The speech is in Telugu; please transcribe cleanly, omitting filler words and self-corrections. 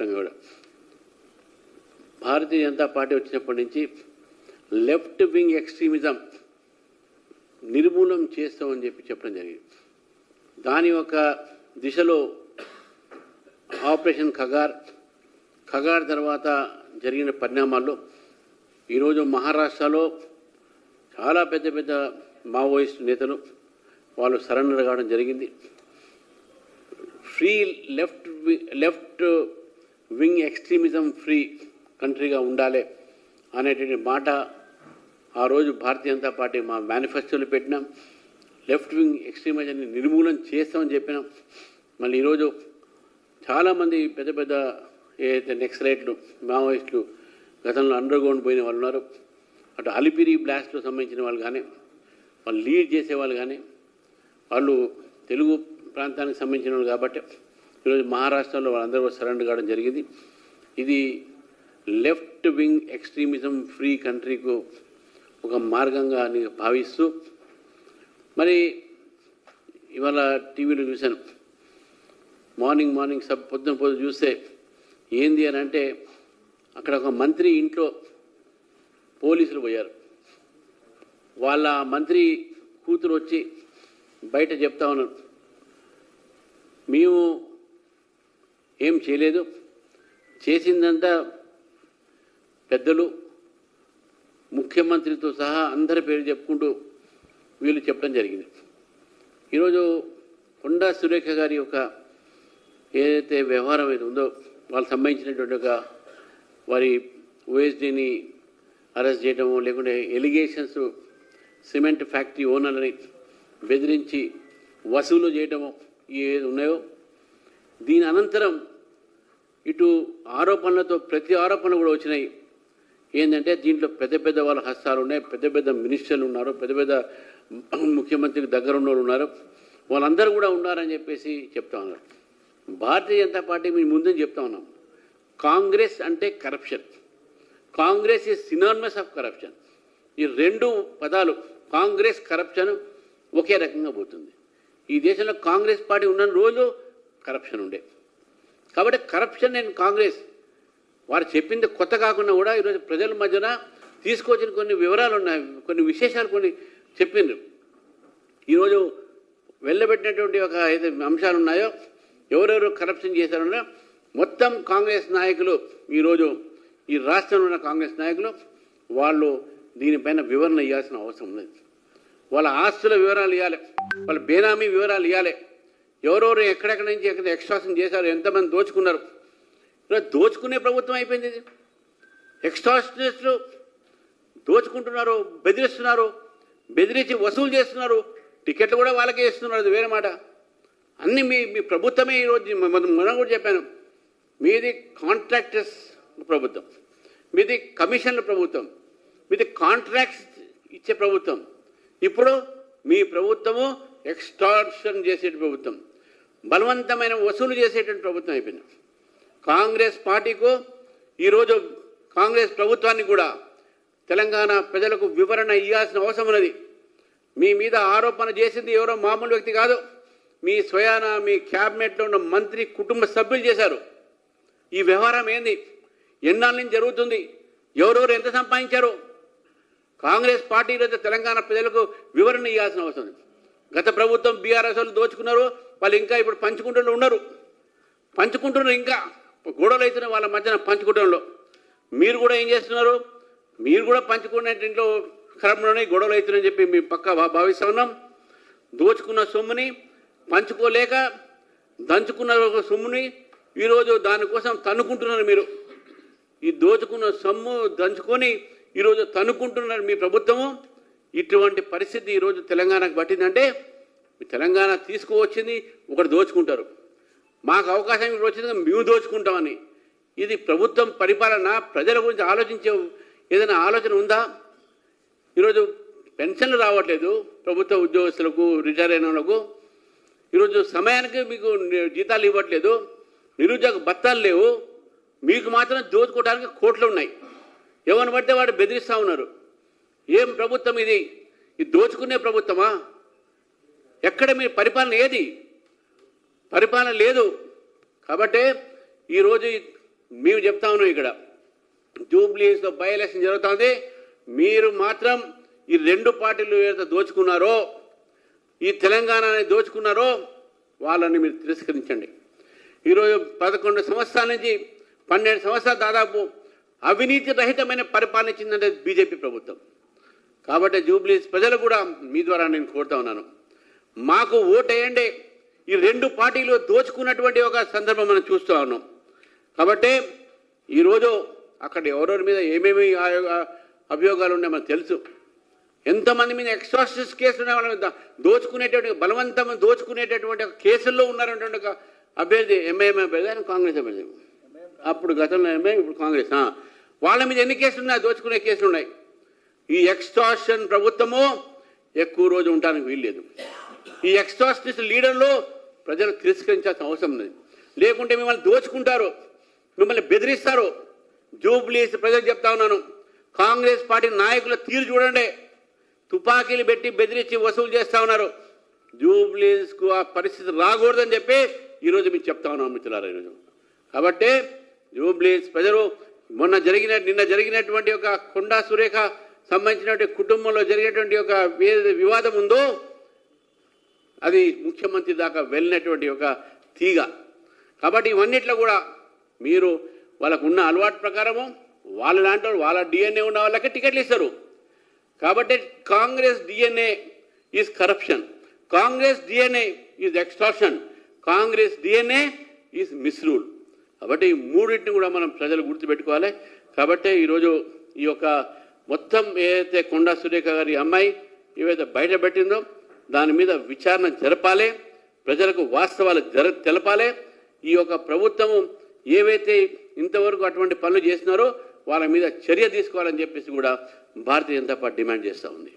దేశవ్యాప్తంగా కూడా భారతీయ జనతా పార్టీ వచ్చినప్పటి నుంచి లెఫ్ట్ వింగ్ ఎక్స్ట్రీమిజం నిర్మూలన చేస్తామని చెప్పడం జరిగింది. దాని ఒక దిశలో ఆపరేషన్ ఖగార్ తర్వాత జరిగిన పరిణామాల్లో ఈరోజు మహారాష్ట్రలో చాలా పెద్ద పెద్ద మావోయిస్ట్ నేతలు వాళ్ళు సరెండర్ కావడం జరిగింది. Free left wing extremism free కంట్రీగా ఉండాలి అనేటువంటి మాట ఆ రోజు భారతీయ జనతా పార్టీ మా మేనిఫెస్టోలో పెట్టినాం. లెఫ్ట్ వింగ్ ఎక్స్ట్రీమిజంని నిర్మూలన చేస్తామని చెప్పినాం. మళ్ళీ ఈరోజు చాలామంది పెద్ద పెద్ద ఏదైతే నెక్సలైట్లు మావోయిస్టులు గతంలో అండర్గ్రౌండ్ పోయిన వాళ్ళు ఉన్నారు, అటు అలిపిరి బ్లాస్ట్లో సంబంధించిన వాళ్ళు కానీ వాళ్ళు లీడ్ చేసేవాళ్ళు కానీ వాళ్ళు తెలుగు ప్రాంతానికి సంబంధించిన వాళ్ళు కాబట్టి ఈరోజు మహారాష్ట్రలో వాళ్ళందరూ సరెండర్ కావడం జరిగింది. ఇది లెఫ్ట్ వింగ్ ఎక్స్ట్రీమిజం ఫ్రీ కంట్రీకు ఒక మార్గంగా భావిస్తూ మరి ఇవాళ టీవీలో చూశాను. మార్నింగ్ పొద్దున చూస్తే ఏంది అని అంటే అక్కడ ఒక మంత్రి ఇంట్లో పోలీసులు పోయారు. వాళ్ళ మంత్రి కూతురు వచ్చి బయట చెప్తా ఉన్నారు, మేము ఏం చేయలేదు, చేసిందంతా పెద్దలు ముఖ్యమంత్రితో సహా అందరి పేరు చెప్పుకుంటూ వీళ్ళు చెప్పడం జరిగింది. ఈరోజు కొండా సురేఖ గారి యొక్క ఏదైతే వ్యవహారం అయితే ఉందో వాళ్ళకి సంబంధించినటువంటి ఒక వారి ఓఎస్డీని అరెస్ట్ చేయడము, లేకుంటే ఎలిగేషన్స్ సిమెంట్ ఫ్యాక్టరీ ఓనర్లని బెదిరించి వసూలు చేయడము ఏది ఉన్నాయో దీని అనంతరం ఇటు ఆరోపణలతో ప్రతి ఆరోపణ కూడా వచ్చినాయి. ఏంటంటే దీంట్లో పెద్ద పెద్ద వాళ్ళ హస్తాలు ఉన్నాయి, పెద్ద పెద్ద మినిస్టర్లు ఉన్నారు, పెద్ద పెద్ద ముఖ్యమంత్రికి దగ్గర ఉన్న వాళ్ళు ఉన్నారు, వాళ్ళందరూ కూడా ఉన్నారని చెప్పేసి చెప్తా ఉన్నారు. భారతీయ జనతా పార్టీ మేము ముందు చెప్తా ఉన్నాం, కాంగ్రెస్ అంటే corruption, Congress is synonymous of corruption. ఈ రెండు పదాలు కాంగ్రెస్ కరప్షన్ ఒకే రకంగా పోతుంది. ఈ దేశంలో కాంగ్రెస్ పార్టీ ఉన్న రోజు కరప్షన్ ఉండే కాబట్టి కరప్షన్ అండ్ కాంగ్రెస్ వారు చెప్పింది కొత్త కాకుండా కూడా ఈరోజు ప్రజల మధ్యన తీసుకొచ్చిన కొన్ని వివరాలు ఉన్నాయి, కొన్ని విశేషాలు కొన్ని చెప్పిండ్రు. ఈరోజు వెళ్ళబెట్టినటువంటి ఒక ఏదైతే అంశాలు ఉన్నాయో ఎవరెవరు కరప్షన్ చేశారో మొత్తం కాంగ్రెస్ నాయకులు ఈరోజు ఈ రాష్ట్రంలో ఉన్న కాంగ్రెస్ నాయకులు వాళ్ళు దీనిపైన వివరణ ఇవ్వాల్సిన అవసరం ఉన్నది. వాళ్ళ ఆస్తుల వివరాలు ఇవ్వాలి, వాళ్ళ బేనామీ వివరాలు ఇవ్వాలి, ఎవరెవరు ఎక్కడెక్కడి నుంచి ఎక్కడ ఎక్స్ట్రాక్షన్ చేశారు, ఎంతమంది దోచుకున్నారు. ఈరోజు దోచుకునే ప్రభుత్వం అయిపోయింది ఇది. ఎక్స్ట్రాక్షనిస్టులు దోచుకుంటున్నారు, బెదిరిస్తున్నారు, బెదిరించి వసూలు చేస్తున్నారు, టికెట్లు కూడా వాళ్ళకే ఇస్తున్నారు, అది వేరే మాట. అన్నీ మీ ప్రభుత్వమే ఈరోజు మనం కూడా చెప్పాను, మీది కాంట్రాక్టర్స్ ప్రభుత్వం, మీది కమిషన్ల ప్రభుత్వం, మీది కాంట్రాక్ట్స్ ఇచ్చే ప్రభుత్వం. ఇప్పుడు మీ ప్రభుత్వము ఎక్స్టార్షన్ చేసే ప్రభుత్వం, బలవంతమైన వసూలు చేసేటువంటి ప్రభుత్వం అయిపోయింది. కాంగ్రెస్ పార్టీకు ఈరోజు కాంగ్రెస్ ప్రభుత్వాన్ని కూడా తెలంగాణ ప్రజలకు వివరణ ఇవ్వాల్సిన అవసరం ఉన్నది. మీ మీద ఆరోపణ చేసింది ఎవరో మామూలు వ్యక్తి కాదు, మీ స్వయాన మీ క్యాబినెట్లో ఉన్న మంత్రి కుటుంబ సభ్యులు చేశారు. ఈ వ్యవహారం ఏంది, ఎన్నాళ్ళ నుంచి జరుగుతుంది, ఎవరెవరు ఎంత సంపాదించారు, కాంగ్రెస్ పార్టీ ఈరోజు తెలంగాణ ప్రజలకు వివరణ ఇవ్వాల్సిన అవసరం ఉంది. గత ప్రభుత్వం బీఆర్ఎస్ వాళ్ళు దోచుకున్నారు, వాళ్ళు ఇంకా ఇప్పుడు పంచుకుంటూనే ఉన్నారు, ఇంకా గొడవలు అవుతున్నాయి వాళ్ళ మధ్యన పంచుకుంటంలో. మీరు కూడా ఏం చేస్తున్నారు, మీరు కూడా పంచుకునే ఇంట్లో క్రమంలోనే గొడవలు అవుతున్నాయని చెప్పి మేము పక్కా భావిస్తూ ఉన్నాం. దోచుకున్న సొమ్ముని పంచుకోలేక దంచుకున్న సొమ్ముని ఈరోజు దానికోసం తన్నుకుంటున్నారు. మీరు ఈ దోచుకున్న సొమ్ము దంచుకొని ఈరోజు తన్నుకుంటున్నారు మీ ప్రభుత్వము. ఇటువంటి పరిస్థితి ఈరోజు తెలంగాణకు పట్టిందంటే తెలంగాణ తీసుకువచ్చింది ఒకటి దోచుకుంటారు, మాకు అవకాశం ఇప్పుడు వచ్చింది మేము దోచుకుంటామని. ఇది ప్రభుత్వం పరిపాలన ప్రజల గురించి ఆలోచించే ఏదైనా ఆలోచన ఉందా? ఈరోజు పెన్షన్లు రావట్లేదు ప్రభుత్వ ఉద్యోగస్తులకు, రిటైర్ అయిన వాళ్ళకు. ఈరోజు సమయానికి మీకు జీతాలు ఇవ్వట్లేదు, నిరుద్యోగ భత్తాలు లేవు, మీకు మాత్రం దోచుకోవడానికి కోట్లు ఉన్నాయి. ఎవరిని పడితే వాడు బెదిరిస్తూ ఉన్నారు. ఏం ప్రభుత్వం ఇది? ఇది దోచుకునే ప్రభుత్వమా? ఎక్కడ మీ పరిపాలన ఏది? పరిపాలన లేదు. కాబట్టే ఈరోజు మేము చెప్తా ఉన్నాం ఇక్కడ జూబ్లీస్లో బై ఎలక్షన్ జరుగుతుంది. మీరు మాత్రం ఈ రెండు పార్టీలు ఏదైతే దోచుకున్నారో, ఈ తెలంగాణని దోచుకున్నారో వాళ్ళని మీరు తిరస్కరించండి. ఈరోజు 11 సంవత్సరాల నుంచి 12 సంవత్సరాలు దాదాపు అవినీతి రహితమైన పరిపాలన ఇచ్చిందంటే బీజేపీ ప్రభుత్వం. కాబట్టి జూబ్లీస్ ప్రజలు కూడా మీ ద్వారా నేను కోరుతా ఉన్నాను, మాకు ఓటేయండి. ఈ రెండు పార్టీలు దోచుకున్నటువంటి ఒక సందర్భం మనం చూస్తూ ఉన్నాం. కాబట్టి ఈరోజు అక్కడ ఎవరెవరి మీద ఏమేమి అభియోగాలు ఉన్నాయో మనకు తెలుసు. ఎంతమంది మీద ఎక్స్ట్రాసిస్ కేసులు ఉన్నాయి, వాళ్ళ మీద దోచుకునేటువంటి బలవంతం దోచుకునేటటువంటి కేసుల్లో ఉన్నారనేటువంటి ఒక అభ్యర్థి ఎంఐఎం అభ్యర్థి, ఆయన కాంగ్రెస్ అభ్యర్థి. అప్పుడు గతంలో ఎంఐఎం, ఇప్పుడు కాంగ్రెస్. వాళ్ళ మీద ఎన్ని కేసులు ఉన్నాయి? దోచుకునే కేసులు ఉన్నాయి. ఈ ఎక్స్ట్రాషన్ ప్రభుత్వము ఎక్కువ రోజు ఉండడానికి వీల్లేదు. ఈ ఎక్స్ట్రాషనిస్ట్ లీడర్లు ప్రజలు తిరస్కరించాల్సిన అవసరం ఉంది. లేకుంటే మిమ్మల్ని దోచుకుంటారు, మిమ్మల్ని బెదిరిస్తారు. జూబ్లీస్ ప్రజలు చెప్తా ఉన్నాను, కాంగ్రెస్ పార్టీ నాయకుల తీరు చూడండి. తుపాకీలు పెట్టి బెదిరించి వసూలు చేస్తూ ఉన్నారు. జూబ్లీస్కు ఆ పరిస్థితి రాకూడదని చెప్పి ఈరోజు మీకు చెప్తా ఉన్నాం మిత్రులారా ఈరోజు. కాబట్టి జూబ్లీస్ ప్రజలు నిన్న జరిగినటువంటి ఒక కొండా సురేఖ సంబంధించినటువంటి కుటుంబంలో జరిగినటువంటి ఒక వివాదం ఉందో అది ముఖ్యమంత్రి దాకా వెళ్ళినటువంటి ఒక తీగ. కాబట్టి ఇవన్నిట్లో కూడా మీరు వాళ్ళకు ఉన్న అలవాటు ప్రకారము వాళ్ళ లాంటి వాళ్ళ డిఎన్ఏ ఉన్న వాళ్ళకి టికెట్లు ఇస్తారు. కాబట్టి Congress DNA is corruption, Congress DNA is extortion, Congress DNA is మిస్రూల్. కాబట్టి ఈ మూడింటిని కూడా మనం ప్రజలు గుర్తుపెట్టుకోవాలి. కాబట్టి ఈరోజు ఈ యొక్క మొత్తం ఏదైతే కొండా సురేఖ గారి అమ్మాయి ఏవైతే బయటపెట్టిందో దాని మీద విచారణ జరపాలి, ప్రజలకు వాస్తవాలు తెలపాలి. ఈ యొక్క ప్రభుత్వము ఏవైతే ఇంతవరకు అటువంటి పనులు చేసినారో వాళ్ళ మీద చర్య తీసుకోవాలని చెప్పేసి కూడా భారతీయ జనతా పార్టీ డిమాండ్ చేస్తూ ఉంది.